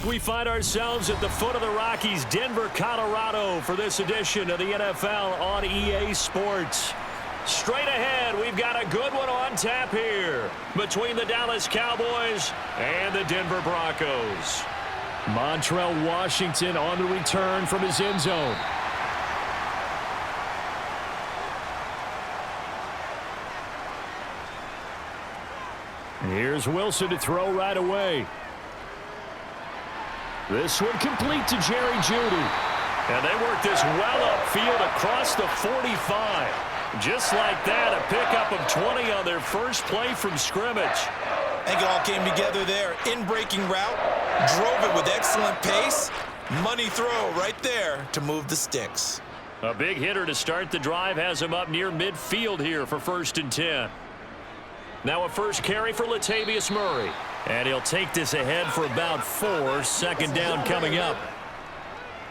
We find ourselves at the foot of the Rockies, Denver, Colorado, for this edition of the NFL on EA Sports. Straight ahead, we've got a good one on tap here between the Dallas Cowboys and the Denver Broncos. Montrell Washington on the return from his end zone. Here's Wilson to throw right away. This one complete to Jerry Jeudy. And they work this well upfield across the 45. Just like that, a pickup of 20 on their first play from scrimmage. I think it all came together there. In-breaking route, drove it with excellent pace. Money throw right there to move the sticks. A big hitter to start the drive has him up near midfield here for 1st and 10. Now a first carry for Latavius Murray. And he'll take this ahead for about 4. Second down coming up.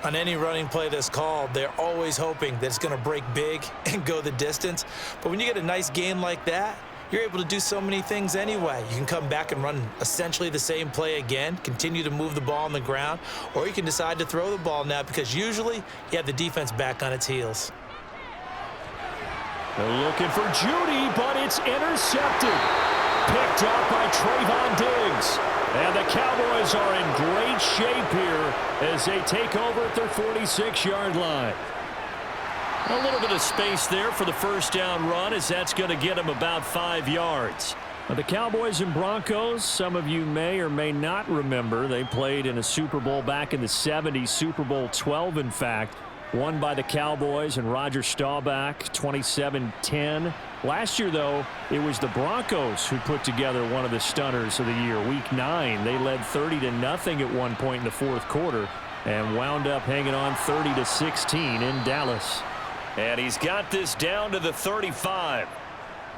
On any running play that's called, they're always hoping that it's going to break big and go the distance. But when you get a nice gain like that, you're able to do so many things anyway. You can come back and run essentially the same play again, continue to move the ball on the ground, or you can decide to throw the ball now because usually you have the defense back on its heels. They're looking for Jeudy, but it's intercepted. Picked up by Trayvon Diggs. And the Cowboys are in great shape here as they take over at their 46-yard line. A little bit of space there for the first down run as that's going to get them about 5 yards. Now, the Cowboys and Broncos, some of you may or may not remember, they played in a Super Bowl back in the 70s, Super Bowl 12 in fact. Won by the Cowboys and Roger Staubach, 27-10. Last year, though, it was the Broncos who put together one of the stunners of the year. Week 9, they led 30-0 at one point in the fourth quarter and wound up hanging on 30-16 in Dallas. And he's got this down to the 35.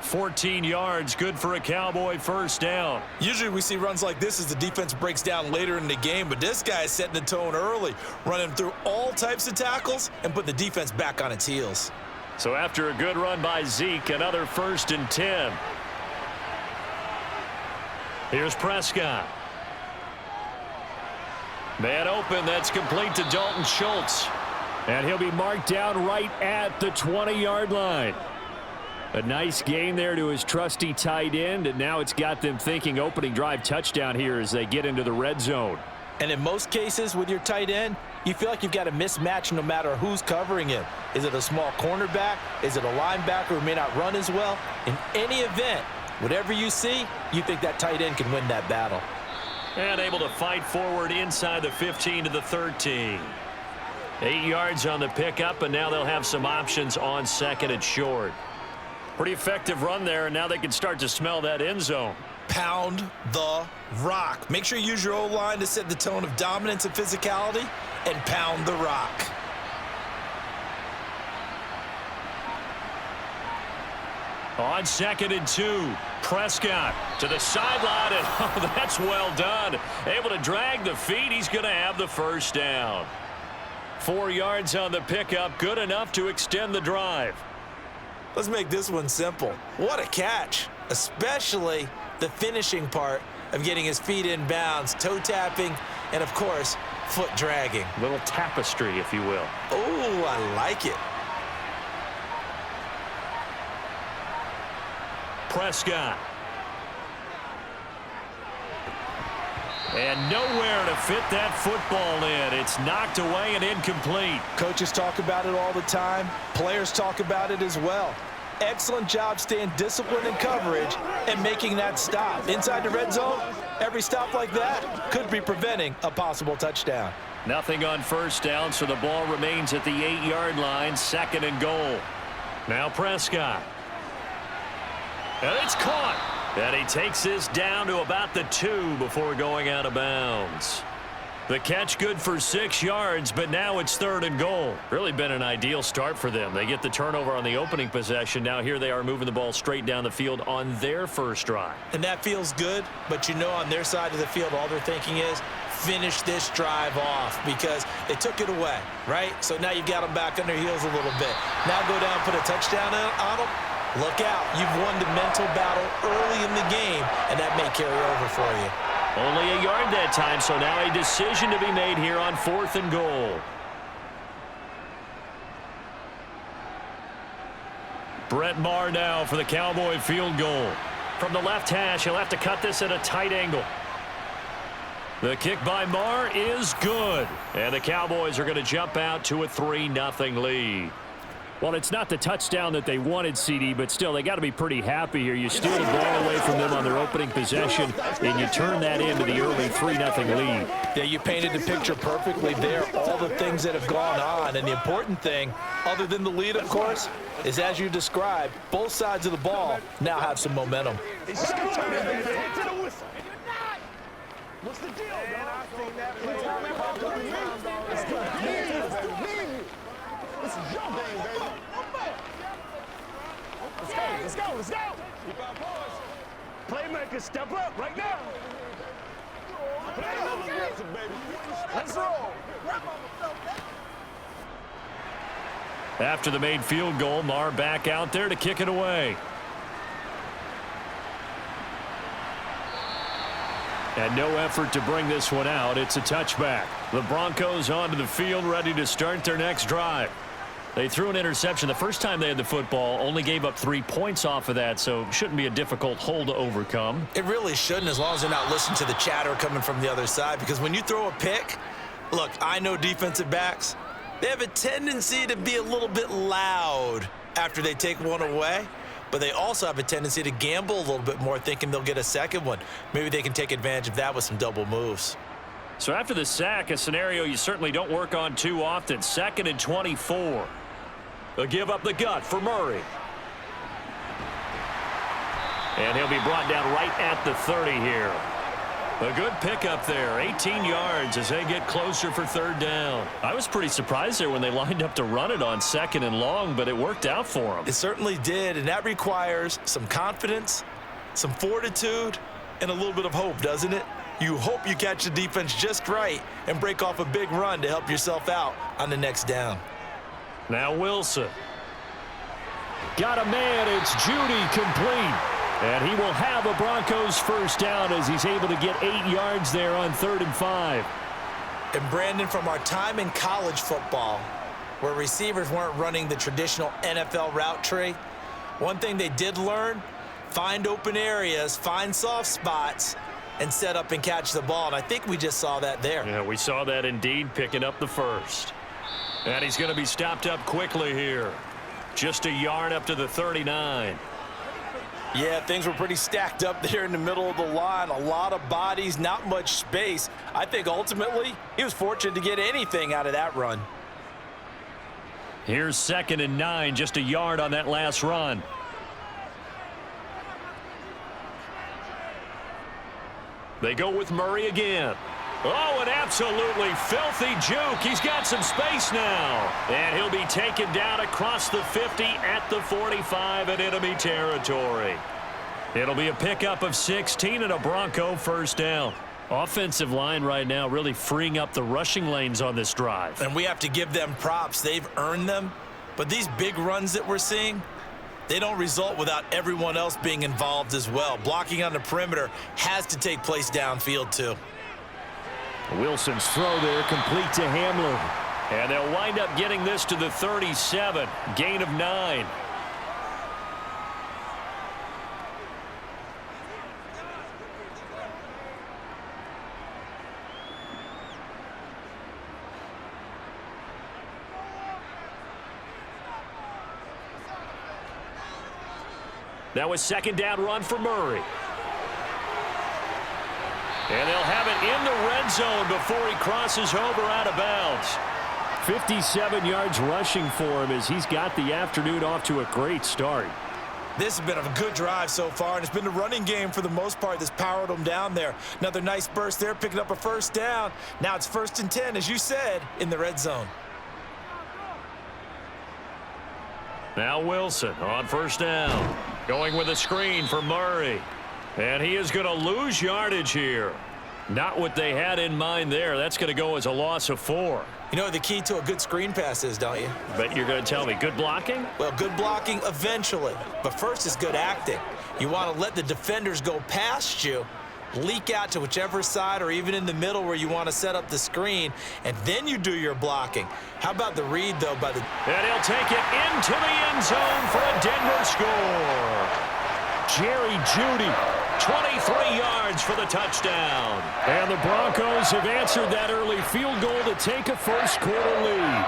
14 yards, good for a Cowboy first down. Usually we see runs like this as the defense breaks down later in the game, but this guy is setting the tone early, running through all types of tackles and putting the defense back on its heels. So after a good run by Zeke, another 1st and 10. Here's Prescott. Man open, that's complete to Dalton Schultz. And he'll be marked down right at the 20-yard line. A nice gain there to his trusty tight end, and now it's got them thinking opening drive touchdown here as they get into the red zone. And in most cases with your tight end, you feel like you've got a mismatch no matter who's covering him. Is it a small cornerback? Is it a linebacker who may not run as well? In any event, whatever you see, you think that tight end can win that battle. And able to fight forward inside the 15 to the 13. 8 yards on the pickup, and now they'll have some options on second and short. Pretty effective run there, and now they can start to smell that end zone. Pound the rock. Make sure you use your O-line to set the tone of dominance and physicality, and pound the rock. On 2nd and 2, Prescott to the sideline, and oh, that's well done. Able to drag the feet. He's going to have the first down. 4 yards on the pickup, good enough to extend the drive. Let's make this one simple. What a catch, especially the finishing part of getting his feet in bounds, toe tapping, and of course, foot dragging. Little tapestry, if you will. Oh, I like it. Prescott. And nowhere to fit that football in. It's knocked away and incomplete. Coaches talk about it all the time. Players talk about it as well. Excellent job staying disciplined in coverage and making that stop. Inside the red zone, every stop like that could be preventing a possible touchdown. Nothing on first down, so the ball remains at the 8-yard line, 2nd and goal. Now Prescott. And it's caught. And he takes this down to about the 2 before going out of bounds. The catch good for 6 yards, but now it's 3rd and goal. Really been an ideal start for them. They get the turnover on the opening possession. Now here they are moving the ball straight down the field on their first drive. And that feels good, but you know on their side of the field all they're thinking is finish this drive off because they took it away, right? So now you've got them back on their heels a little bit. Now go down, put a touchdown on them. Look out. You've won the mental battle early in the game, and that may carry over for you. Only a yard that time, so now a decision to be made here on 4th and goal. Brett Maher now for the Cowboy field goal. From the left hash, he'll have to cut this at a tight angle. The kick by Maher is good. And the Cowboys are going to jump out to a 3-0 lead. Well, it's not the touchdown that they wanted, CD, but still, they got to be pretty happy here. You steal the ball away from them on their opening possession, and you turn that into the early 3-0 lead. Yeah, you painted the picture perfectly there, all the things that have gone on. And the important thing, other than the lead, of course, is as you described, both sides of the ball now have some momentum. What's the deal, man? I've seen that play. This is your game, baby. Let's go. Keep our boys. Playmakers, step up right now. Let's roll. After the made field goal, Maher back out there to kick it away. And no effort to bring this one out. It's a touchback. The Broncos onto the field, ready to start their next drive. They threw an interception the first time they had the football, only gave up 3 points off of that, so shouldn't be a difficult hole to overcome. It really shouldn't, as long as they're not listening to the chatter coming from the other side, because when you throw a pick, look, I know defensive backs, they have a tendency to be a little bit loud after they take one away, but they also have a tendency to gamble a little bit more, thinking they'll get a second one. Maybe they can take advantage of that with some double moves. So after the sack, a scenario you certainly don't work on too often. 2nd and 24. They'll give up the gut for Murray. And he'll be brought down right at the 30 here. A good pickup there, 18 yards as they get closer for 3rd down. I was pretty surprised there when they lined up to run it on 2nd and long, but it worked out for them. It certainly did, and that requires some confidence, some fortitude, and a little bit of hope, doesn't it? You hope you catch the defense just right and break off a big run to help yourself out on the next down. Now Wilson. Got a man, it's Judy complete. And he will have a Broncos first down as he's able to get 8 yards there on 3rd and 5. And Brandon, from our time in college football, where receivers weren't running the traditional NFL route tree, one thing they did learn, find open areas, find soft spots, and set up and catch the ball. And I think we just saw that there. Yeah, we saw that indeed, picking up the first. And he's going to be stopped up quickly here. Just a yard up to the 39. Yeah, things were pretty stacked up there in the middle of the line. A lot of bodies, not much space. I think ultimately he was fortunate to get anything out of that run. Here's 2nd and 9, just a yard on that last run. They go with Murray again. Oh, an absolutely filthy juke. He's got some space now. And he'll be taken down across the 50 at the 45 in enemy territory. It'll be a pickup of 16 and a Bronco first down. Offensive line right now really freeing up the rushing lanes on this drive. And we have to give them props. They've earned them. But these big runs that we're seeing, they don't result without everyone else being involved as well. Blocking on the perimeter has to take place downfield too. Wilson's throw there complete to Hamler. And they'll wind up getting this to the 37. Gain of 9. That was 2nd down run for Murray. And they'll have it in the red zone before he crosses over out of bounds. 57 yards rushing for him as he's got the afternoon off to a great start. This has been a good drive so far, and it's been the running game for the most part that's powered them down there. Another nice burst there, picking up a first down. Now it's 1st and 10, as you said, in the red zone. Now Wilson on 1st down. Going with a screen for Murray. And he is going to lose yardage here. Not what they had in mind there. That's going to go as a loss of 4. You know what the key to a good screen pass is, don't you? But you're going to tell me good blocking? Well, good blocking eventually. But first is good acting. You want to let the defenders go past you, leak out to whichever side or even in the middle where you want to set up the screen, and then you do your blocking. How about the read, though, by the... And he'll take it into the end zone for a Denver score. Jerry Jeudy, 23 yards for the touchdown. And the Broncos have answered that early field goal to take a first-quarter lead.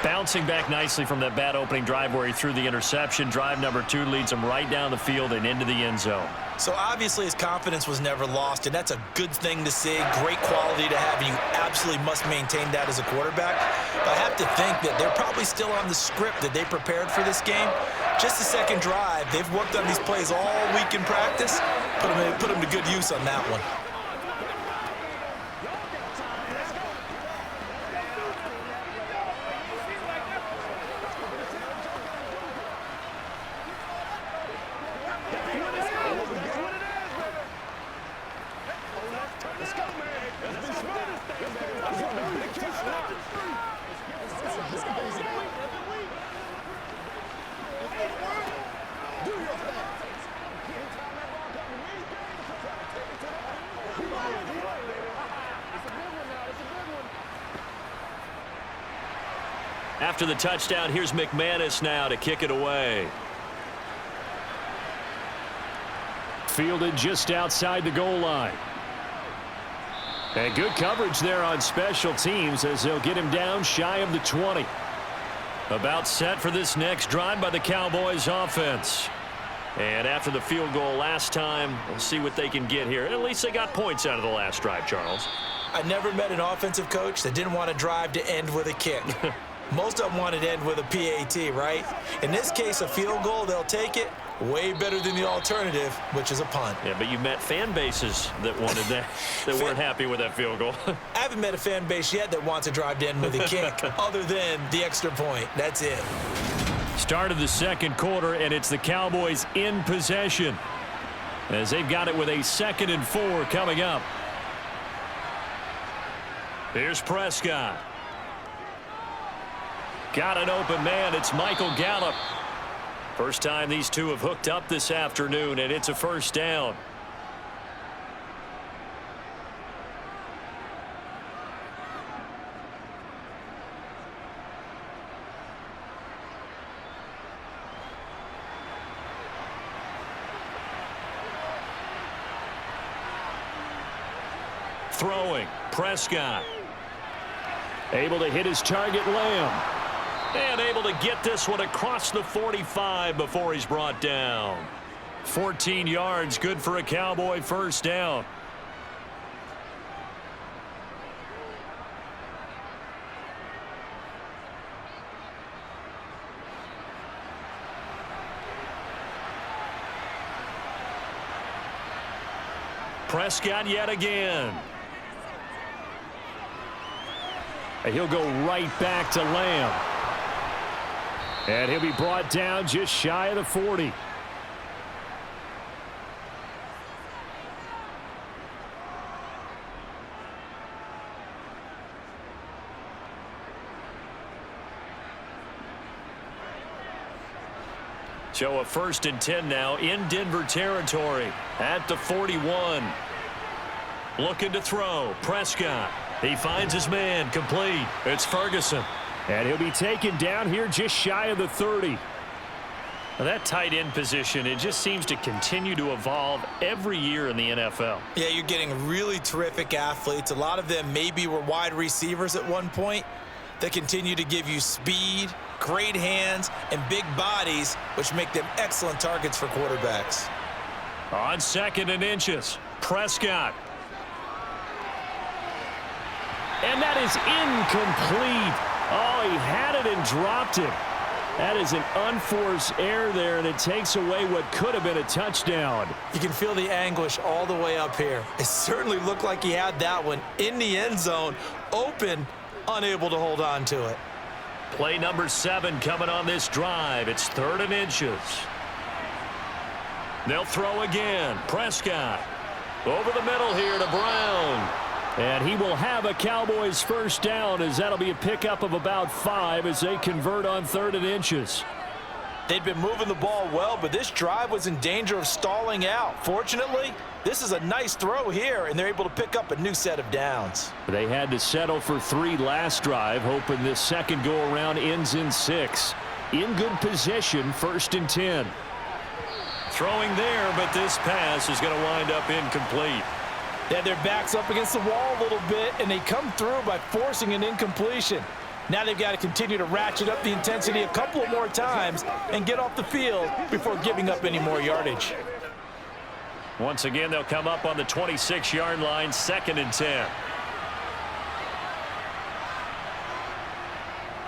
Bouncing back nicely from that bad opening drive where he threw the interception. Drive number 2 leads him right down the field and into the end zone. So obviously his confidence was never lost, and that's a good thing to see, great quality to have, and you absolutely must maintain that as a quarterback. But I have to think that they're probably still on the script that they prepared for this game. Just the second drive, they've worked on these plays all week in practice. Put them to good use on that one. After the touchdown, here's McManus now to kick it away. Fielded just outside the goal line. And good coverage there on special teams as they'll get him down shy of the 20. About set for this next drive by the Cowboys offense. And after the field goal last time, we'll see what they can get here. At least they got points out of the last drive, Charles. I never met an offensive coach that didn't want to drive to end with a kick. Most of them wanted to end with a PAT, right? In this case, a field goal, they'll take it. Way better than the alternative, which is a punt. Yeah, but you met fan bases that wanted that, that weren't happy with that field goal. I haven't met a fan base yet that wants to drive to end with a kick other than the extra point. That's it. Start of the second quarter, and it's the Cowboys in possession as they've got it with a 2nd and 4 coming up. Here's Prescott. Got an open man. It's Michael Gallup. First time these two have hooked up this afternoon, and it's a first down. Throwing, Prescott. Able to hit his target, Lamb. And able to get this one across the 45 before he's brought down. 14 yards, good for a Cowboy first down. Prescott yet again. And he'll go right back to Lamb. And he'll be brought down just shy of the 40. So a 1st and 10 now in Denver territory at the 41. Looking to throw. Prescott. He finds his man. Complete. It's Ferguson. And he'll be taken down here just shy of the 30. Now that tight end position, it just seems to continue to evolve every year in the NFL. Yeah, you're getting really terrific athletes. A lot of them maybe were wide receivers at one point. They continue to give you speed, great hands, and big bodies, which make them excellent targets for quarterbacks. On 2nd and inches, Prescott. And that is incomplete. Oh, he had it and dropped it. That is an unforced error there, and it takes away what could have been a touchdown. You can feel the anguish all the way up here. It certainly looked like he had that one in the end zone, open, unable to hold on to it. Play number 7 coming on this drive. It's 3rd and inches. They'll throw again. Prescott over the middle here to Brown. And he will have a Cowboys first down as that'll be a pickup of about 5 as they convert on 3rd and inches. They'd been moving the ball well, but this drive was in danger of stalling out. Fortunately, this is a nice throw here, and they're able to pick up a new set of downs. They had to settle for 3 last drive, hoping this second go-around ends in 6. In good position, 1st and 10. Throwing there, but this pass is going to wind up incomplete. They had their backs up against the wall a little bit, and they come through by forcing an incompletion. Now they've got to continue to ratchet up the intensity a couple of more times and get off the field before giving up any more yardage. Once again, they'll come up on the 26-yard line, 2nd and 10.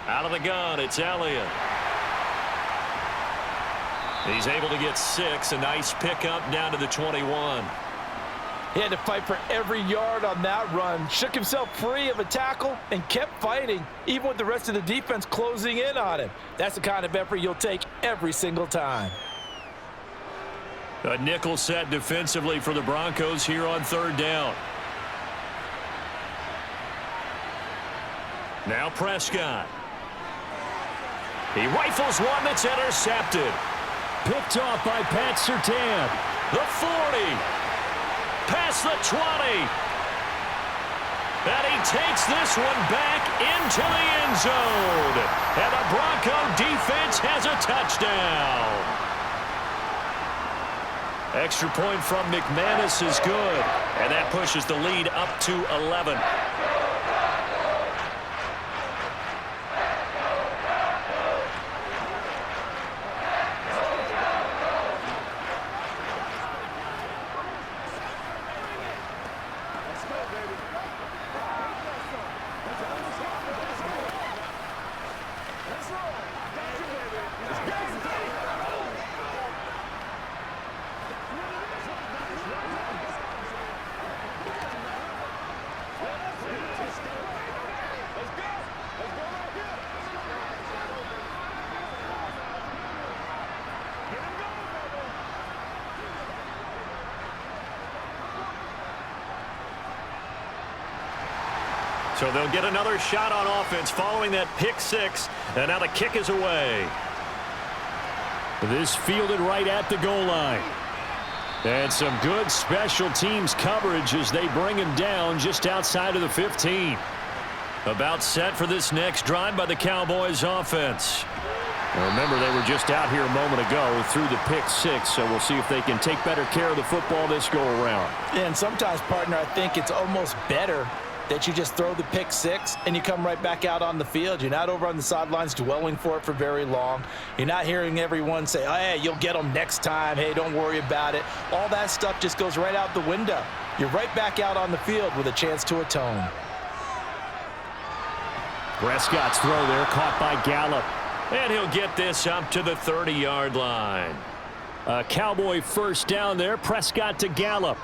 Out of the gun, it's Elliott. He's able to get 6, a nice pickup down to the 21. He had to fight for every yard on that run, shook himself free of a tackle, and kept fighting, even with the rest of the defense closing in on him. That's the kind of effort you'll take every single time. A nickel set defensively for the Broncos here on 3rd down. Now Prescott. He rifles one that's intercepted. Picked off by Pat Surtain. The 40. Past the 20. And he takes this one back into the end zone. And the Bronco defense has a touchdown. Extra point from McManus is good. And that pushes the lead up to 11. So they'll get another shot on offense following that pick 6. And now the kick is away. This fielded right at the goal line. And some good special teams coverage as they bring him down just outside of the 15. About set for this next drive by the Cowboys offense. Now remember, they were just out here a moment ago through the pick 6, so we'll see if they can take better care of the football this go around. And sometimes, partner, I think it's almost better that you just throw the pick 6 and you come right back out on the field. You're not over on the sidelines dwelling for it for very long. You're not hearing everyone say, oh, hey, you'll get them next time. Hey, don't worry about it. All that stuff just goes right out the window. You're right back out on the field with a chance to atone. Prescott's throw there caught by Gallup. And he'll get this up to the 30-yard line. A Cowboy first down there. Prescott to Gallup.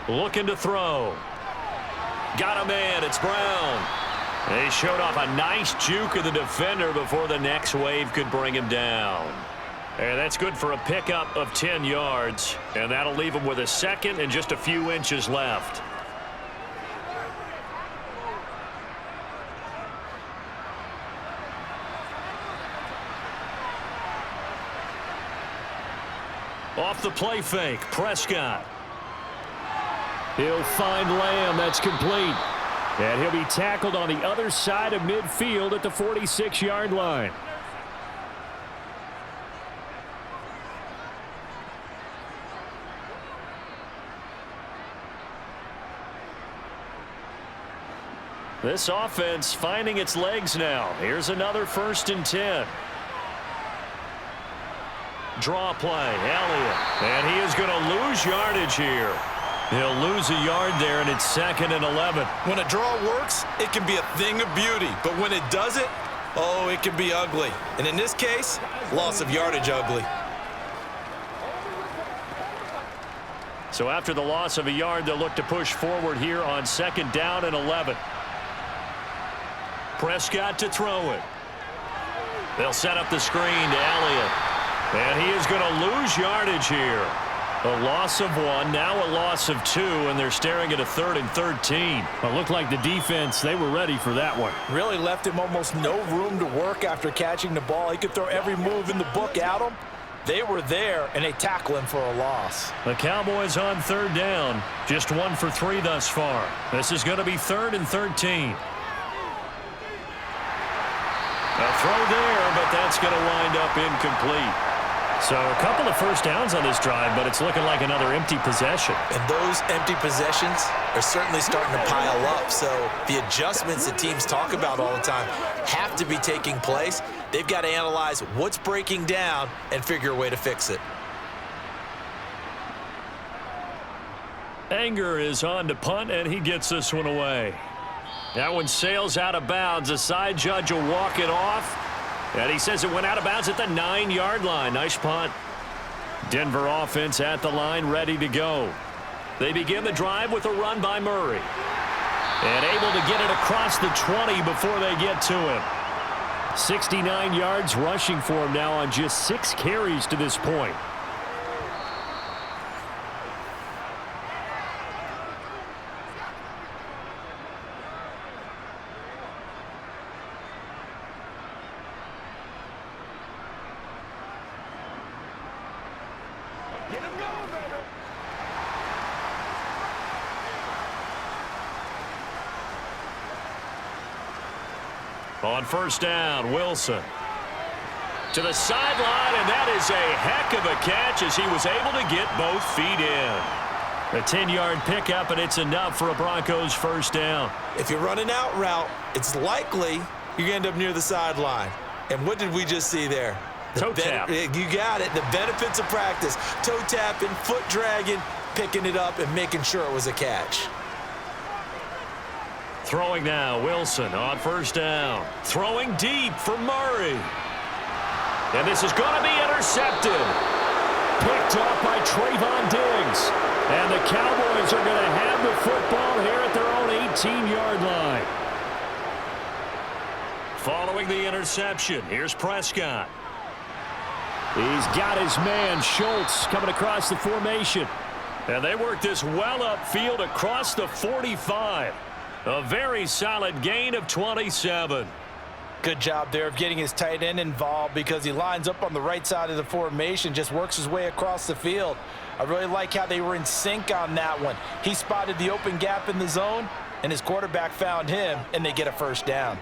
Looking to throw. Got a man. It's Brown. They showed off a nice juke of the defender before the next wave could bring him down. And that's good for a pickup of 10 yards. And that'll leave him with a second and just a few inches left. Off the play fake, Prescott. He'll find Lamb. That's complete. And he'll be tackled on the other side of midfield at the 46-yard line. This offense finding its legs now. Here's another 1st and 10. Draw play, Elliott. And he is going to lose yardage here. He'll lose a yard there, and it's 2nd and 11. When a draw works, it can be a thing of beauty. But when it doesn't, oh, it can be ugly. And in this case, loss of yardage ugly. So after the loss of a yard, they'll look to push forward here on 2nd down and 11. Prescott to throw it. They'll set up the screen to Elliott. And he is going to lose yardage here. A loss of 1, now a loss of 2, and they're staring at a 3rd and 13. It looked like the defense, they were ready for that one. Really left him almost no room to work after catching the ball. He could throw every move in the book at him. They were there, and they tackle him for a loss. The Cowboys on 3rd down. Just 1 for 3 thus far. This is going to be 3rd and 13. A throw there, but that's going to wind up incomplete. So a couple of first downs on this drive, but it's looking like another empty possession. And those empty possessions are certainly starting to pile up. So the adjustments that teams talk about all the time have to be taking place. They've got to analyze what's breaking down and figure a way to fix it. Anger is on to punt, and he gets this one away. That one sails out of bounds. The side judge will walk it off. And he says it went out of bounds at the 9-yard line. Nice punt. Denver offense at the line, ready to go. They begin the drive with a run by Murray. And able to get it across the 20 before they get to him. 69 yards rushing for him now on just 6 carries to this point. On first down, Wilson to the sideline, and that is a heck of a catch as he was able to get both feet in. A 10-yard pickup, and it's enough for a Broncos first down. If you're running out route, it's likely you're going to end up near the sideline. And what did we just see there? Toe tap. You got it. The benefits of practice. Toe tapping, foot dragging, picking it up, and making sure it was a catch. Throwing now, Wilson on first down. Throwing deep for Murray. And this is going to be intercepted. Picked up by Trayvon Diggs. And the Cowboys are going to have the football here at their own 18-yard line. Following the interception, here's Prescott. He's got his man, Schultz, coming across the formation. And they work this well upfield across the 45. A very solid gain of 27. Good job there of getting his tight end involved because he lines up on the right side of the formation, just works his way across the field. I really like how they were in sync on that one. He spotted the open gap in the zone, and his quarterback found him, and they get a first down.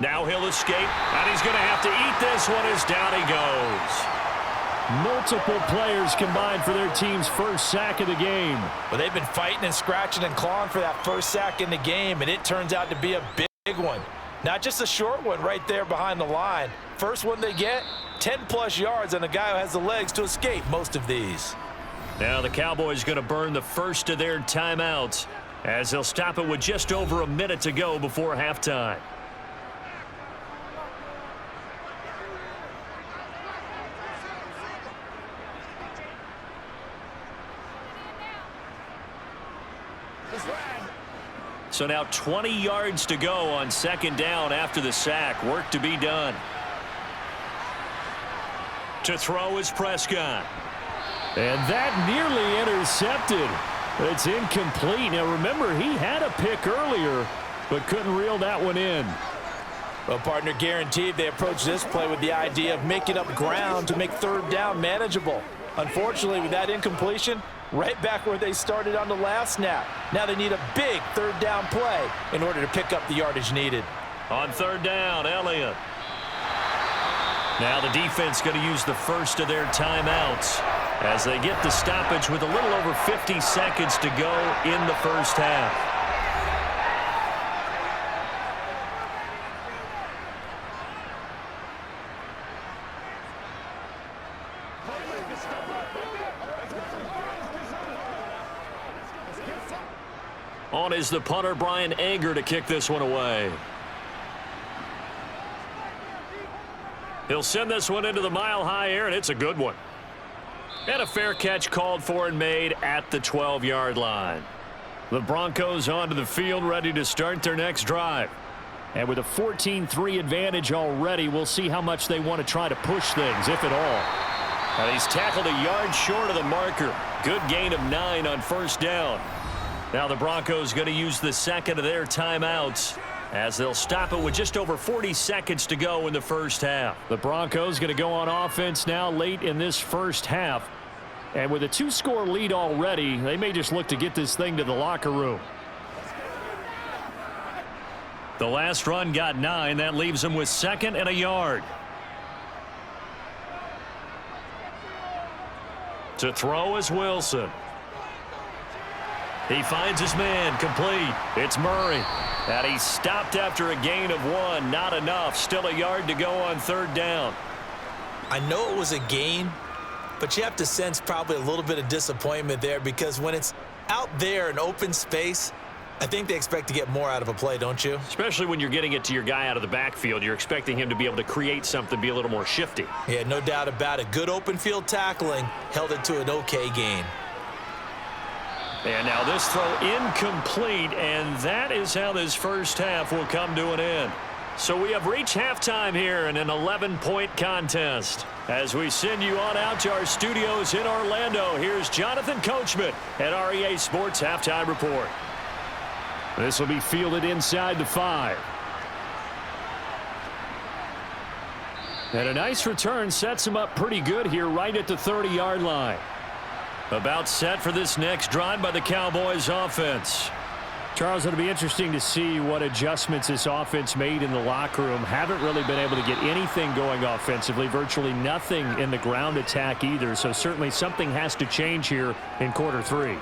Now he'll escape, and he's going to have to eat this one as down he goes. Multiple players combined for their team's first sack of the game. Well, they've been fighting and scratching and clawing for that first sack in the game, and it turns out to be a big one. Not just a short one right there behind the line. First one they get, 10-plus yards on a guy who has the legs to escape most of these. Now the Cowboys going to burn the first of their timeouts as they'll stop it with just over a minute to go before halftime. So now 20 yards to go on second down after the sack. Work to be done. To throw is Prescott. And that nearly intercepted. It's incomplete. Now remember, he had a pick earlier, but couldn't reel that one in. Well, partner, guaranteed they approach this play with the idea of making up ground to make third down manageable. Unfortunately, with that incompletion, right back where they started on the last snap. Now they need a big third down play in order to pick up the yardage needed. On third down, Elliott. Now the defense going to use the first of their timeouts as they get the stoppage with a little over 50 seconds to go in the first half. On is the punter, Brian Anger, to kick this one away. He'll send this one into the mile-high air, and it's a good one. And a fair catch called for and made at the 12-yard line. The Broncos onto the field, ready to start their next drive. And with a 14-3 advantage already, we'll see how much they want to try to push things, if at all. And he's tackled a yard short of the marker. Good gain of 9 on first down. Now the Broncos going to use the second of their timeouts as they'll stop it with just over 40 seconds to go in the first half. The Broncos going to go on offense now late in this first half. And with a 2-score lead already, they may just look to get this thing to the locker room. The last run got 9. That leaves them with 2nd and a yard. To throw is Wilson. He finds his man, complete. It's Murray. And he stopped after a gain of 1. Not enough. Still a yard to go on third down. I know it was a gain, but you have to sense probably a little bit of disappointment there, because when it's out there in open space, I think they expect to get more out of a play, don't you? Especially when you're getting it to your guy out of the backfield. You're expecting him to be able to create something, be a little more shifty. Yeah, no doubt about it. Good open field tackling held it to an okay gain. And now this throw incomplete, and that is how this first half will come to an end. So we have reached halftime here in an 11-point contest. As we send you on out to our studios in Orlando, here's Jonathan Coachman at REA Sports Halftime Report. This will be fielded inside the 5. And a nice return sets him up pretty good here right at the 30-yard line. About set for this next drive by the Cowboys offense. Charles, it'll be interesting to see what adjustments this offense made in the locker room. Haven't really been able to get anything going offensively, virtually nothing in the ground attack either. So certainly something has to change here in quarter 3.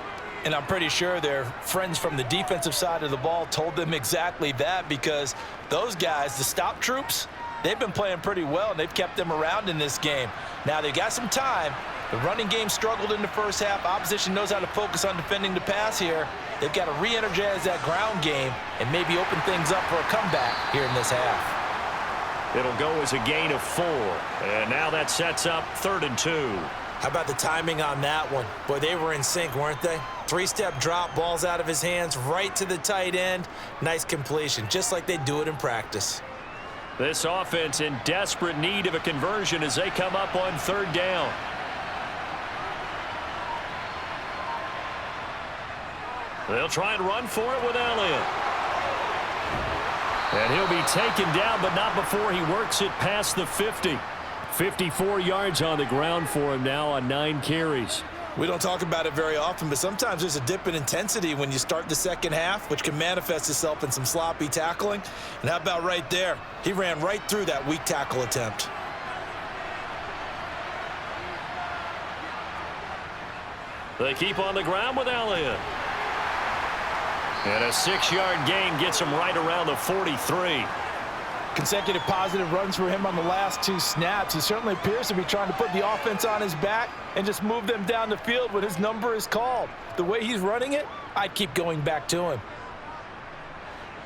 And I'm pretty sure their friends from the defensive side of the ball told them exactly that, because those guys, the stop troops, they've been playing pretty well, and they've kept them around in this game. Now, they got some time. The running game struggled in the first half. Opposition knows how to focus on defending the pass here. They've got to re-energize that ground game and maybe open things up for a comeback here in this half. It'll go as a gain of 4. And now that sets up 3rd and 2. How about the timing on that one? Boy, they were in sync, weren't they? 3-step drop, balls out of his hands, right to the tight end. Nice completion, just like they do it in practice. This offense in desperate need of a conversion as they come up on 3rd down. They'll try and run for it with Elliott. And he'll be taken down, but not before he works it past the 50. 54 yards on the ground for him now on 9 carries. We don't talk about it very often, but sometimes there's a dip in intensity when you start the second half, which can manifest itself in some sloppy tackling. And how about right there? He ran right through that weak tackle attempt. They keep on the ground with Elliott. And a 6-yard gain gets him right around the 43. Consecutive positive runs for him on the last 2 snaps. He certainly appears to be trying to put the offense on his back and just move them down the field when his number is called. The way he's running it, I'd keep going back to him.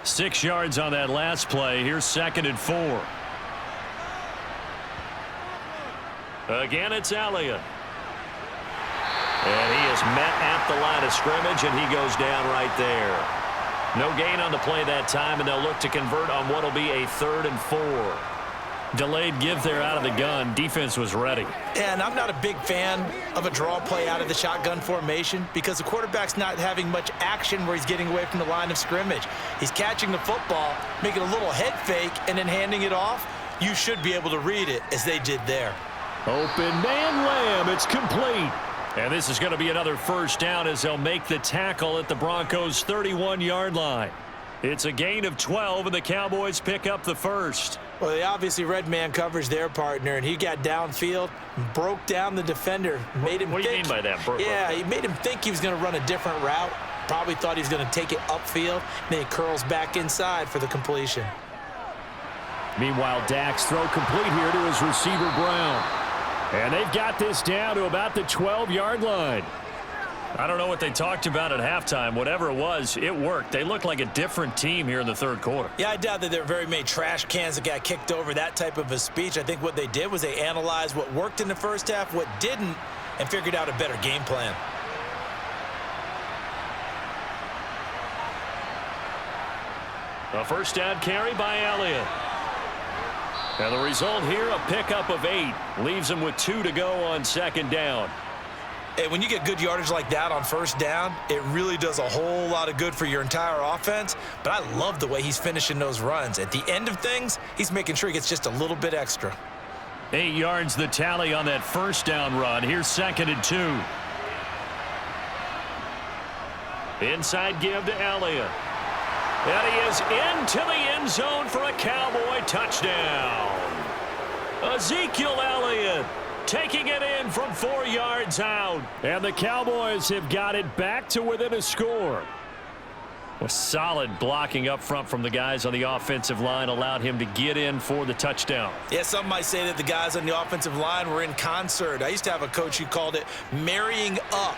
6 yards on that last play. Here's 2nd and 4. Again, it's Elliott. And he is met at the line of scrimmage, and he goes down right there. No gain on the play that time, and they'll look to convert on what will be a 3rd and 4. Delayed give there out of the gun. Defense was ready. And I'm not a big fan of a draw play out of the shotgun formation, because the quarterback's not having much action where he's getting away from the line of scrimmage. He's catching the football, making a little head fake, and then handing it off. You should be able to read it, as they did there. Open man Lamb. It's complete. And this is going to be another first down as they'll make the tackle at the Broncos' 31-yard line. It's a gain of 12, and the Cowboys pick up the first. Well, they obviously red man coverage their partner, and he got downfield, broke down the defender, made him What do you think, mean by that? Yeah, he made him think he was going to run a different route. Probably thought he was going to take it upfield, and then he curls back inside for the completion. Meanwhile, Dak's throw complete here to his receiver, Brown. And they've got this down to about the 12-yard line. I don't know what they talked about at halftime. Whatever it was, it worked. They look like a different team here in the 3rd quarter. Yeah, I doubt that there were very many trash cans that got kicked over, that type of a speech. I think what they did was they analyzed what worked in the first half, what didn't, and figured out a better game plan. A first down carry by Elliott. And the result here, a pickup of 8. Leaves him with 2 to go on second down. And when you get good yardage like that on first down, it really does a whole lot of good for your entire offense. But I love the way he's finishing those runs. At the end of things, he's making sure he gets just a little bit extra. 8 yards the tally on that first down run. Here's 2nd and 2. Inside give to Elliott. And he is into the end zone for a Cowboy touchdown. Ezekiel Elliott taking it in from 4 yards out. And the Cowboys have got it back to within a score. A solid blocking up front from the guys on the offensive line allowed him to get in for the touchdown. Yeah, some might say that the guys on the offensive line were in concert. I used to have a coach who called it marrying up,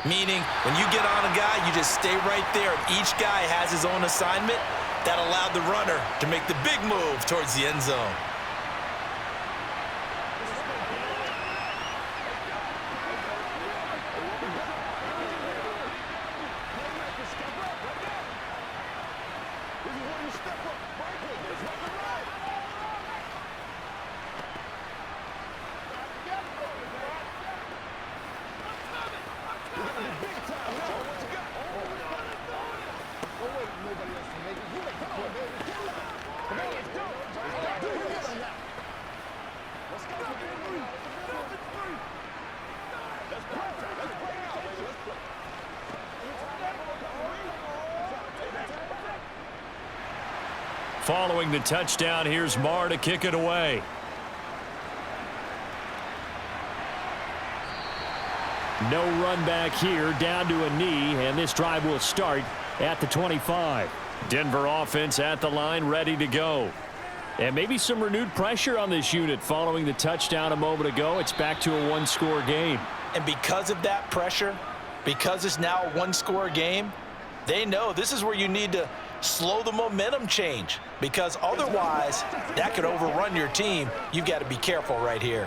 meaning when you get on a guy, you just stay right there. Each guy has his own assignment. That allowed the runner to make the big move towards the end zone. Following the touchdown, here's Marr to kick it away. No run back here, down to a knee, and this drive will start at the 25. Denver offense at the line, ready to go. And maybe some renewed pressure on this unit following the touchdown a moment ago. It's back to a one-score game. And because of that pressure, because it's now a one-score game, they know this is where you need to slow the momentum change, because otherwise that could overrun your team. You've got to be careful right here.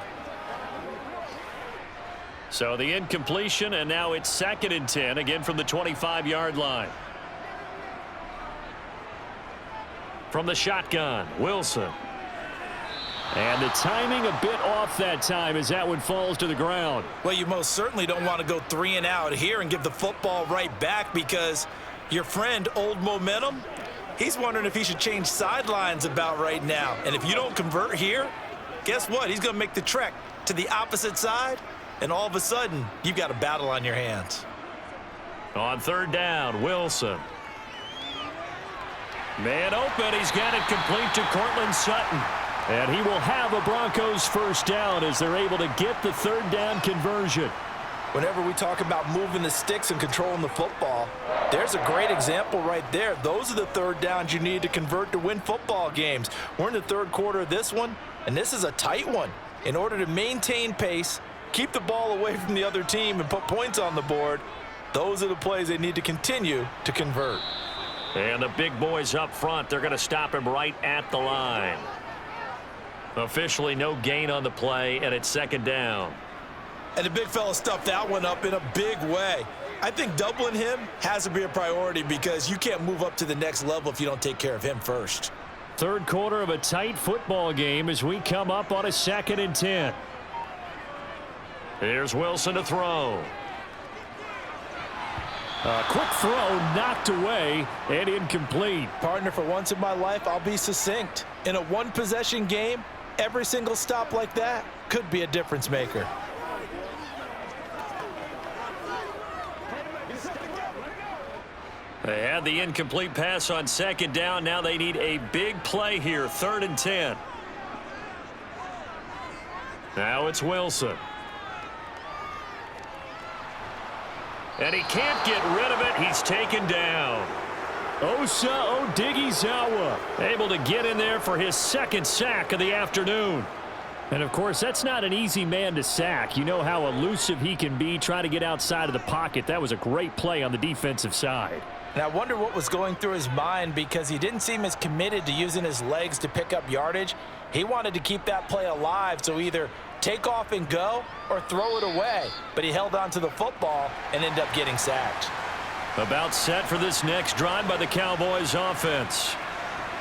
So the incompletion, and now it's 2nd and 10, again from the 25-yard line. From the shotgun, Wilson. And the timing a bit off that time as that one falls to the ground. Well, you most certainly don't want to go 3 and out here and give the football right back, because your friend, Old Momentum, he's wondering if he should change sidelines about right now. And if you don't convert here, guess what? He's going to make the trek to the opposite side, and all of a sudden, you've got a battle on your hands. On 3rd down, Wilson. Man open, he's got it complete to Courtland Sutton. And he will have a Broncos first down as they're able to get the 3rd down conversion. Whenever we talk about moving the sticks and controlling the football, there's a great example right there. Those are the 3rd downs you need to convert to win football games. We're in the 3rd quarter of this one, and this is a tight one. In order to maintain pace, keep the ball away from the other team, and put points on the board, those are the plays they need to continue to convert. And the big boys up front, they're going to stop him right at the line. Officially no gain on the play, and it's 2nd down. And the big fella stuffed that one up in a big way. I think doubling him has to be a priority, because you can't move up to the next level if you don't take care of him first. 3rd quarter of a tight football game as we come up on a 2nd and 10. Here's Wilson to throw. A quick throw knocked away and incomplete. Partner, for once in my life, I'll be succinct. In a one-possession game, every single stop like that could be a difference maker. They had the incomplete pass on 2nd down. Now they need a big play here, 3rd and 10. Now it's Wilson. And he can't get rid of it. He's taken down. Osa Odighizuwa able to get in there for his 2nd sack of the afternoon. And, of course, that's not an easy man to sack. You know how elusive he can be trying to get outside of the pocket. That was a great play on the defensive side. And I wonder what was going through his mind, because he didn't seem as committed to using his legs to pick up yardage. He wanted to keep that play alive, so either take off and go or throw it away. But he held on to the football and ended up getting sacked. About set for this next drive by the Cowboys offense.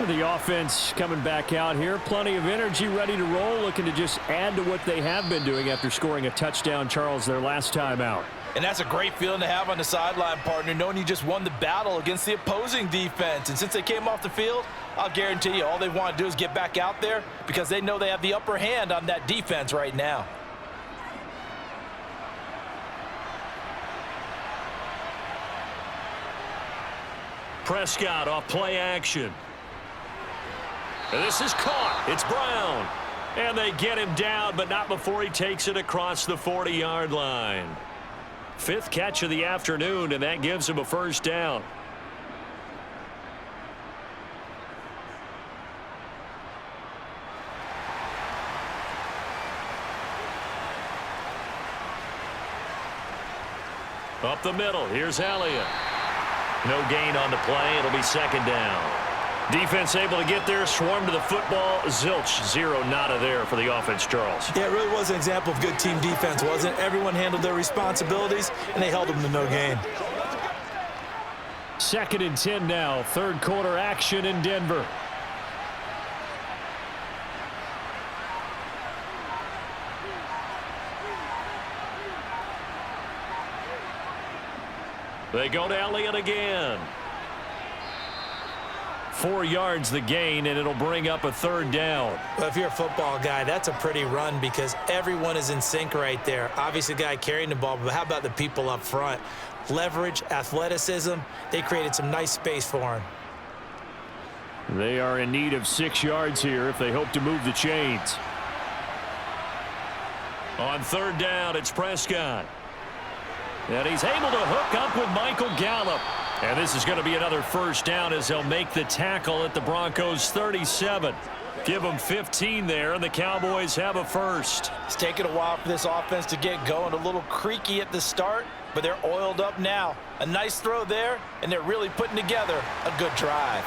The offense coming back out here. Plenty of energy, ready to roll, looking to just add to what they have been doing after scoring a touchdown, Charles, their last time out. And that's a great feeling to have on the sideline, partner, knowing you just won the battle against the opposing defense. And since they came off the field, I'll guarantee you all they want to do is get back out there because they know they have the upper hand on that defense right now. Prescott off play action. This is caught. It's Brown. And they get him down, but not before he takes it across the 40-yard line. 5th catch of the afternoon, and that gives him a first down. Up the middle. Here's Elliott. No gain on the play. It'll be second down. Defense able to get there, swarm to the football. Zilch, 0 nada there for the offense, Charles. Yeah, it really was an example of good team defense, wasn't it? Everyone handled their responsibilities, and they held them to no gain. 2nd and 10 now. 3rd quarter action in Denver. They go to Elliott again. 4 yards the gain, and it'll bring up a 3rd down. Well, if you're a football guy, that's a pretty run because everyone is in sync right there. Obviously, the guy carrying the ball, but how about the people up front? Leverage, athleticism, they created some nice space for him. They are in need of 6 yards here if they hope to move the chains. On 3rd down, it's Prescott. And he's able to hook up with Michael Gallup. And this is going to be another first down as they'll make the tackle at the Broncos 37. Give them 15 there, and the Cowboys have a first. It's taken a while for this offense to get going. A little creaky at the start, but they're oiled up now. A nice throw there, and they're really putting together a good drive.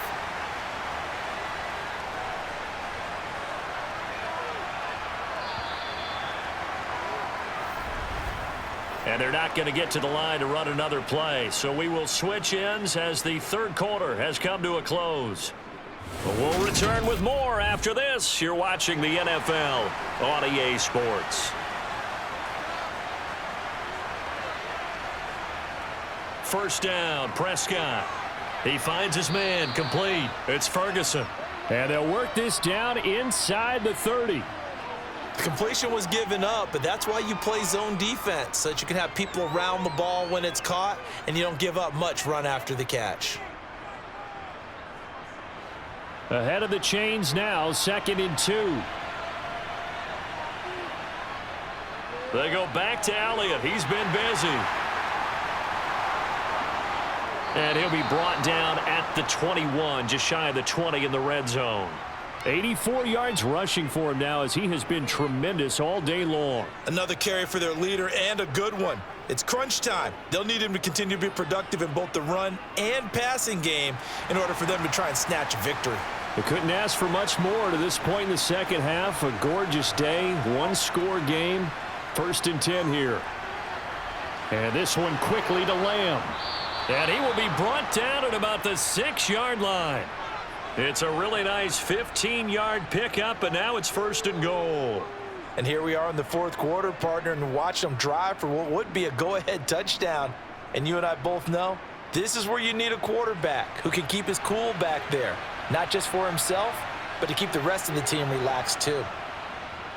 And they're not going to get to the line to run another play. So we will switch ends as the 3rd quarter has come to a close. But we'll return with more after this. You're watching the NFL on EA Sports. First down, Prescott. He finds his man, complete. It's Ferguson. And they'll work this down inside the 30. The completion was given up, but that's why you play zone defense, so that you can have people around the ball when it's caught, and you don't give up much run after the catch. Ahead of the chains now, 2nd and 2. They go back to Elliott. He's been busy. And he'll be brought down at the 21, just shy of the 20 in the red zone. 84 yards rushing for him now as he has been tremendous all day long. Another carry for their leader and a good one. It's crunch time. They'll need him to continue to be productive in both the run and passing game in order for them to try and snatch a victory. They couldn't ask for much more to this point in the second half. A gorgeous day, 1-score game. 1st and 10 here. And this one quickly to Lamb. And he will be brought down at about the 6-yard line. It's a really nice 15-yard pickup, and now it's 1st and goal. And here we are in the 4th quarter, partner, and watch them drive for what would be a go-ahead touchdown. And you and I both know this is where you need a quarterback who can keep his cool back there, not just for himself, but to keep the rest of the team relaxed too.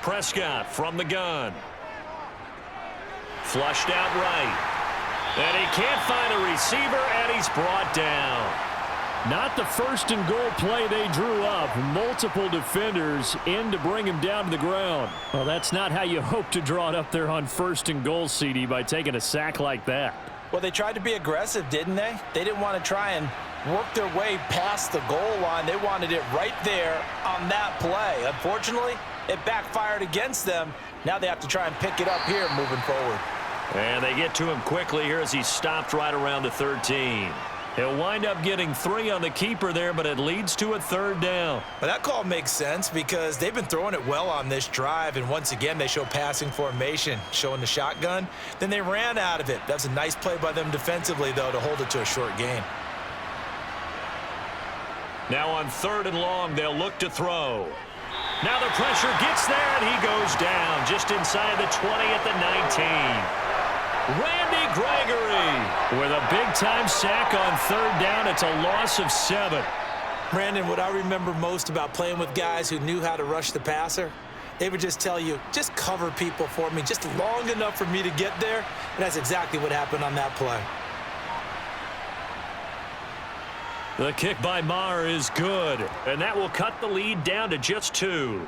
Prescott from the gun. Flushed out right. And he can't find a receiver, and he's brought down. Not the 1st and goal play they drew up. Multiple defenders in to bring him down to the ground. Well, that's not how you hope to draw it up there on 1st and goal, CD, by taking a sack like that. Well, they tried to be aggressive, didn't they? They didn't want to try and work their way past the goal line. They wanted it right there on that play. Unfortunately, it backfired against them. Now they have to try and pick it up here moving forward. And they get to him quickly here as he stopped right around the 13. He'll wind up getting 3 on the keeper there, but it leads to a 3rd down. Well, that call makes sense because they've been throwing it well on this drive, and once again they show passing formation, showing the shotgun. Then they ran out of it. That was a nice play by them defensively, though, to hold it to a short gain. Now on 3rd and long, they'll look to throw. Now the pressure gets there, and he goes down just inside the 20 at the 19. Randy Gregory with a big-time sack on 3rd down. It's a loss of 7. Brandon, what I remember most about playing with guys who knew how to rush the passer, they would just tell you, just cover people for me, just long enough for me to get there. And that's exactly what happened on that play. The kick by Maher is good, and that will cut the lead down to just 2.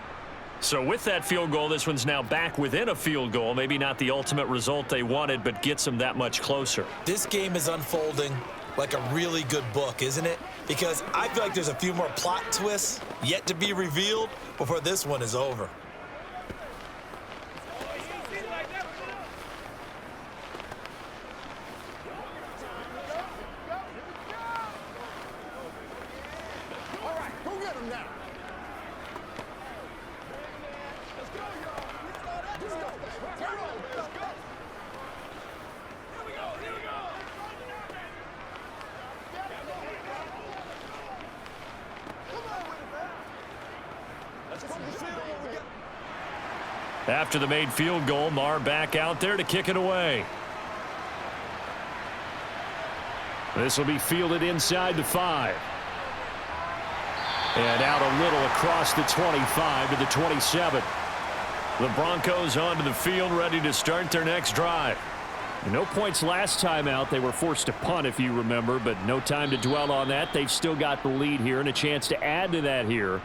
So with that field goal, this one's now back within a field goal. Maybe not the ultimate result they wanted, but gets them that much closer. This game is unfolding like a really good book, isn't it? Because I feel like there's a few more plot twists yet to be revealed before this one is over. After the made field goal, Maher back out there to kick it away. This will be fielded inside the 5. And out a little across the 25 to the 27. The Broncos onto the field, ready to start their next drive. No points last time out. They were forced to punt, if you remember, but no time to dwell on that. They've still got the lead here and a chance to add to that here.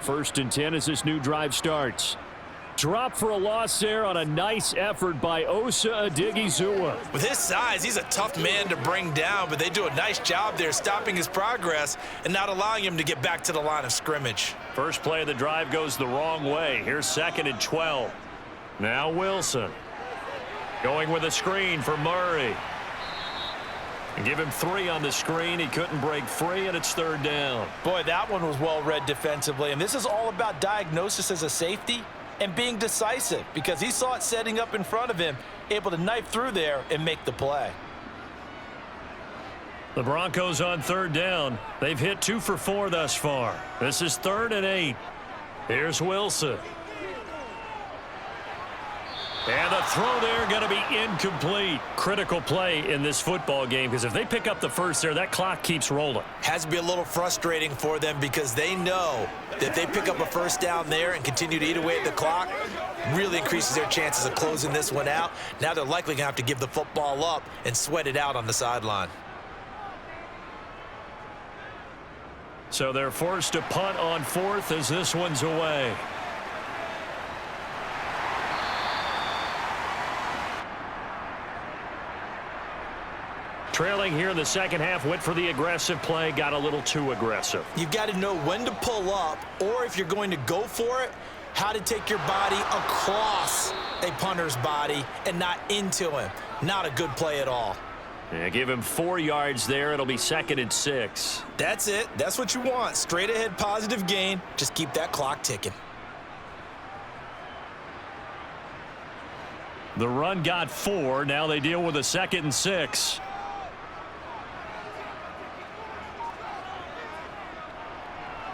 1st and 10 as this new drive starts. Drop for a loss there on a nice effort by Osa Odighizuwa. With his size, he's a tough man to bring down, but they do a nice job there stopping his progress and not allowing him to get back to the line of scrimmage. First play of the drive goes the wrong way. Here's 2nd and 12. Now Wilson going with a screen for Murray. And give him 3 on the screen. He couldn't break free, and it's 3rd down. Boy, that one was well read defensively, and this is all about diagnosis as a safety and being decisive, because he saw it setting up in front of him, able to knife through there and make the play. The Broncos on 3rd down. They've hit 2 for 4 thus far. This is 3rd and 8. Here's Wilson. And the throw there going to be incomplete. Critical play in this football game, because if they pick up the first there, that clock keeps rolling. Has to be a little frustrating for them, because they know that if they pick up a first down there and continue to eat away at the clock, really increases their chances of closing this one out. Now they're likely going to have to give the football up and sweat it out on the sideline. So they're forced to punt on 4th as this one's away. Trailing here in the second half, went for the aggressive play, got a little too aggressive. You've got to know when to pull up, or if you're going to go for it, how to take your body across a punter's body and not into him. Not a good play at all. Yeah, give him 4 yards there. It'll be 2nd and 6. That's it. That's what you want. Straight ahead, positive gain. Just keep that clock ticking. The run got 4. Now they deal with a 2nd and 6.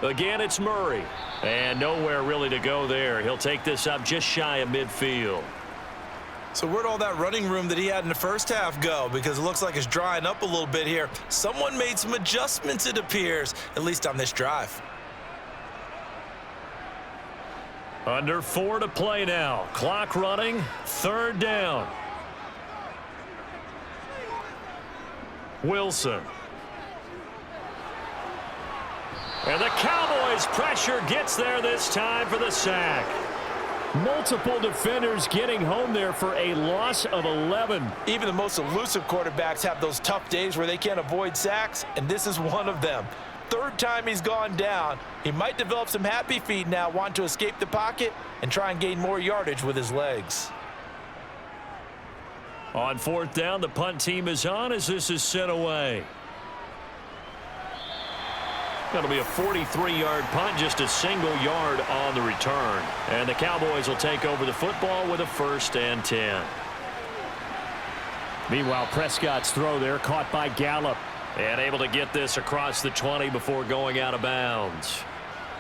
Again, it's Murray. And nowhere really to go there. He'll take this up just shy of midfield. So where'd all that running room that he had in the first half go? Because it looks like it's drying up a little bit here. Someone made some adjustments, it appears, at least on this drive. Under 4 to play now. Clock running. 3rd down. Wilson. And the Cowboys pressure gets there this time for the sack. Multiple defenders getting home there for a loss of 11. Even the most elusive quarterbacks have those tough days where they can't avoid sacks, and this is one of them. 3rd time he's gone down. He might develop some happy feet now, want to escape the pocket and try and gain more yardage with his legs. On 4th down, the punt team is on as this is sent away. That'll be a 43-yard punt, just a single yard on the return. And the Cowboys will take over the football with a 1st and 10. Meanwhile, Prescott's throw there caught by Gallup. And able to get this across the 20 before going out of bounds.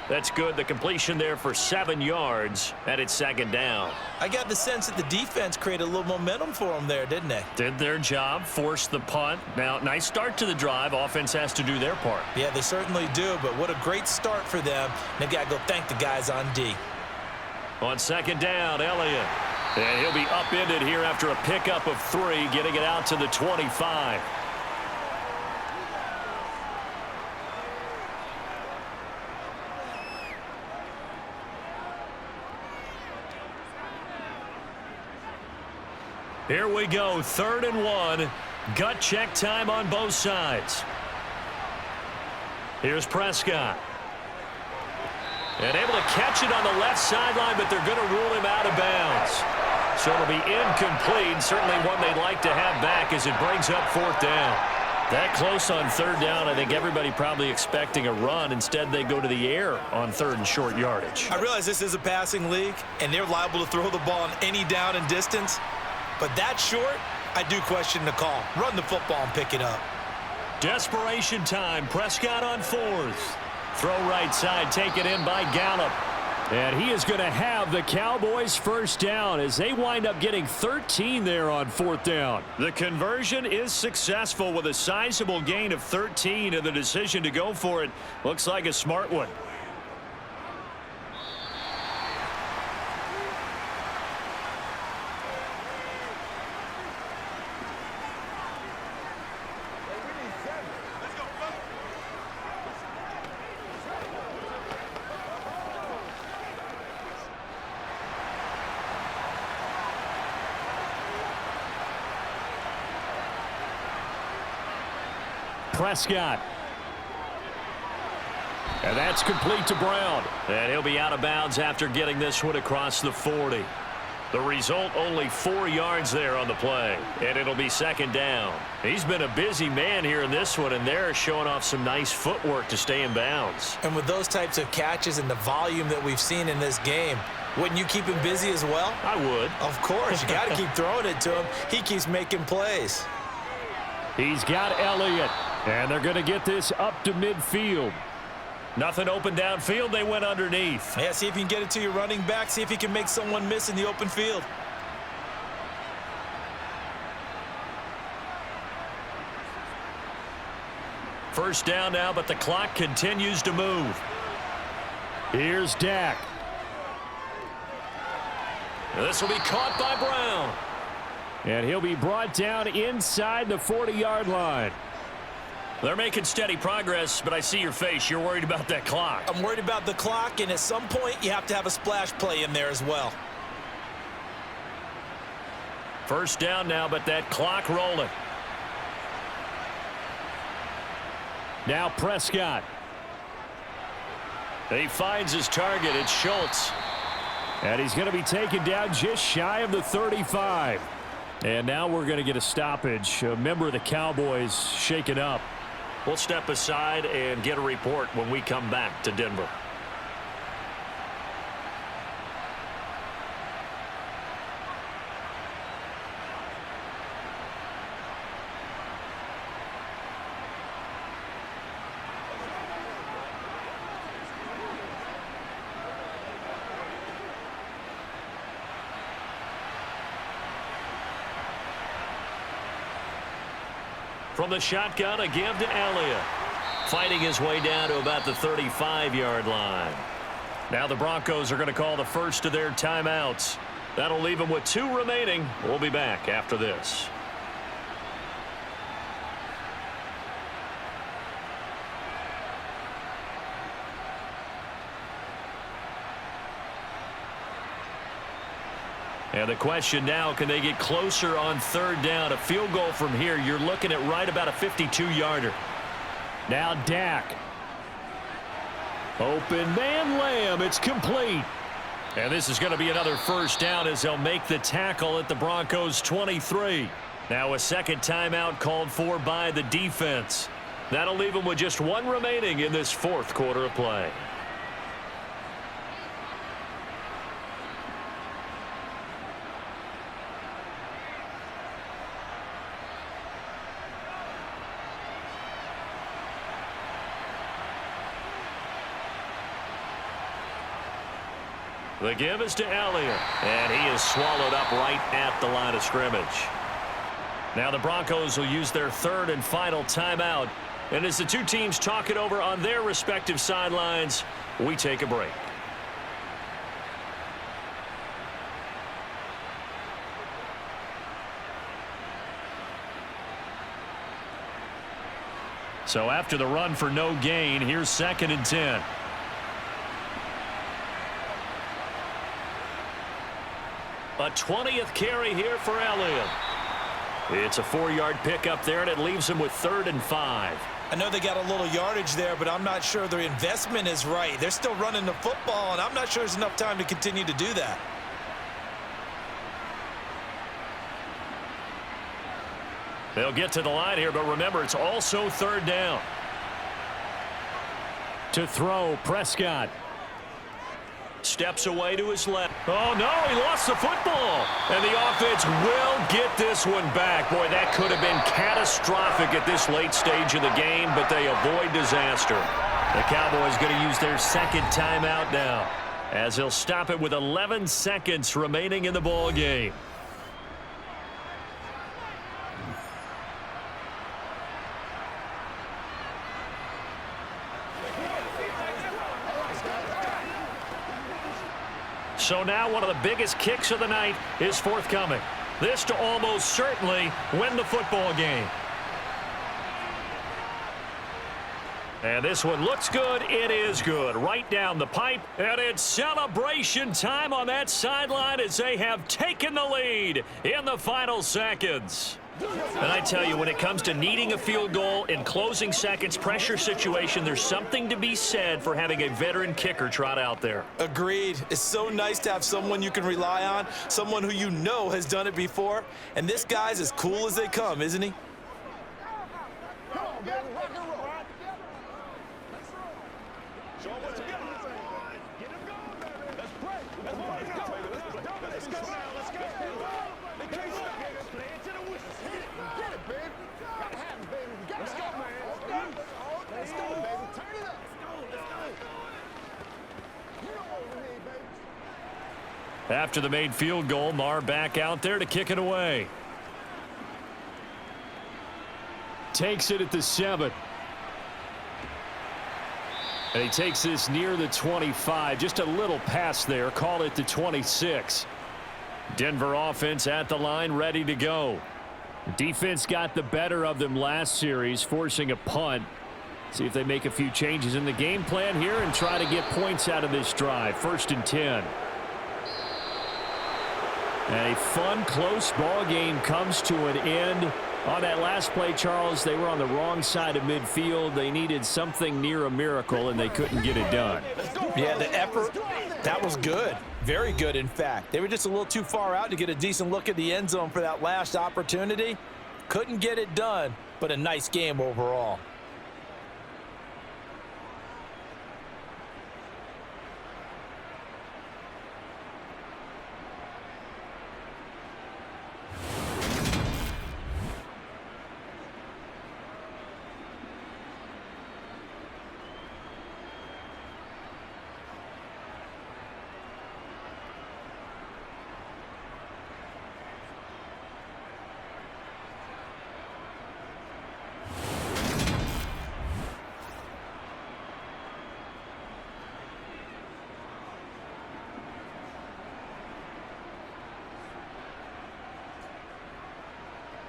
That's good. The completion there for 7 yards, and it's second down. I got the sense that the defense created a little momentum for them there, didn't they? Did their job, forced the punt. Now, nice start to the drive. Offense has to do their part. Yeah, they certainly do, but what a great start for them. They've got to go thank the guys on D. On second down, Elliott. And he'll be upended here after a pickup of 3, getting it out to the 25. Here we go, 3rd and 1. Gut check time on both sides. Here's Prescott. And able to catch it on the left sideline, but they're going to rule him out of bounds. So it'll be incomplete. Certainly one they'd like to have back as it brings up 4th down. That close on 3rd down, I think everybody probably expecting a run. Instead, they go to the air on 3rd and short yardage. I realize this is a passing league, and they're liable to throw the ball on any down and distance. But that short, I do question the call. Run the football and pick it up. Desperation time. Prescott on 4th. Throw right side, taken in by Gallup. And he is going to have the Cowboys' first down as they wind up getting 13 there on 4th down. The conversion is successful with a sizable gain of 13, and the decision to go for it looks like a smart one. Prescott. And that's complete to Brown. And he'll be out of bounds after getting this one across the 40. The result, only 4 yards there on the play. And it'll be second down. He's been a busy man here in this one, and they're showing off some nice footwork to stay in bounds. And with those types of catches and the volume that we've seen in this game, wouldn't you keep him busy as well? I would. Of course. You got to keep throwing it to him. He keeps making plays. He's got Elliott. And they're going to get this up to midfield. Nothing open downfield. They went underneath. Yeah, see if you can get it to your running back. See if he can make someone miss in the open field. First down now, but the clock continues to move. Here's Dak. This will be caught by Brown. And he'll be brought down inside the 40-yard line. They're making steady progress, but I see your face. You're worried about that clock. I'm worried about the clock, and at some point, you have to have a splash play in there as well. First down now, but that clock rolling. Now Prescott. He finds his target. It's Schultz. And he's going to be taken down just shy of the 35. And now we're going to get a stoppage. A member of the Cowboys shaken up. We'll step aside and get a report when we come back to Denver. From the shotgun, a give to Elliott. Fighting his way down to about the 35-yard line. Now the Broncos are going to call the first of their timeouts. That'll leave them with 2 remaining. We'll be back after this. And the question now, can they get closer on 3rd down? A field goal from here, you're looking at right about a 52-yarder. Now Dak. Open man Lamb. It's complete. And this is going to be another first down as they'll make the tackle at the Broncos 23. Now a second timeout called for by the defense. That'll leave them with just 1 remaining in this 4th quarter of play. The give is to Elliott, and he is swallowed up right at the line of scrimmage. Now the Broncos will use their third and final timeout. And as the two teams talk it over on their respective sidelines, we take a break. So after the run for no gain, here's 2nd and 10. A 20th carry here for Elliott. It's a 4-yard pickup there, and it leaves him with 3rd and 5. I know they got a little yardage there, but I'm not sure their investment is right. They're still running the football, and I'm not sure there's enough time to continue to do that. They'll get to the line here, but remember, it's also 3rd down. To throw, Prescott. Steps away to his left. Oh, no, he lost the football. And the offense will get this one back. Boy, that could have been catastrophic at this late stage of the game, but they avoid disaster. The Cowboys going to use their 2nd timeout now, as they'll stop it with 11 seconds remaining in the ball game. So now one of the biggest kicks of the night is forthcoming. This to almost certainly win the football game. And this one looks good. It is good. Right down the pipe. And it's celebration time on that sideline as they have taken the lead in the final seconds. And I tell you, when it comes to needing a field goal in closing seconds, pressure situation, there's something to be said for having a veteran kicker trot out there. Agreed. It's so nice to have someone you can rely on, someone who you know has done it before. And this guy's as cool as they come, isn't he? Come on, baby. Rock and roll. Show him what you got. Get him going, baby. Let's pray. Let's go. Let's go. Let's go. Let's go. They can't stop. Play it to the whistle. Get it, baby. Gotta have it, baby. Let's go, man. Let's go, baby. Turn it up. Let's go. You know what we need, baby. After the made field goal, Marr back out there to kick it away. Takes it at the 7. And he takes this near the 25. Just a little pass there. Call it the 26. Denver offense at the line, ready to go. Defense got the better of them last series, forcing a punt. See if they make a few changes in the game plan here and try to get points out of this drive. 1st and 10. And a fun, close ball game comes to an end. On that last play, Charles, they were on the wrong side of midfield. They needed something near a miracle, and they couldn't get it done. Yeah, the effort, that was good. Very good, in fact. They were just a little too far out to get a decent look at the end zone for that last opportunity. Couldn't get it done, but a nice game overall.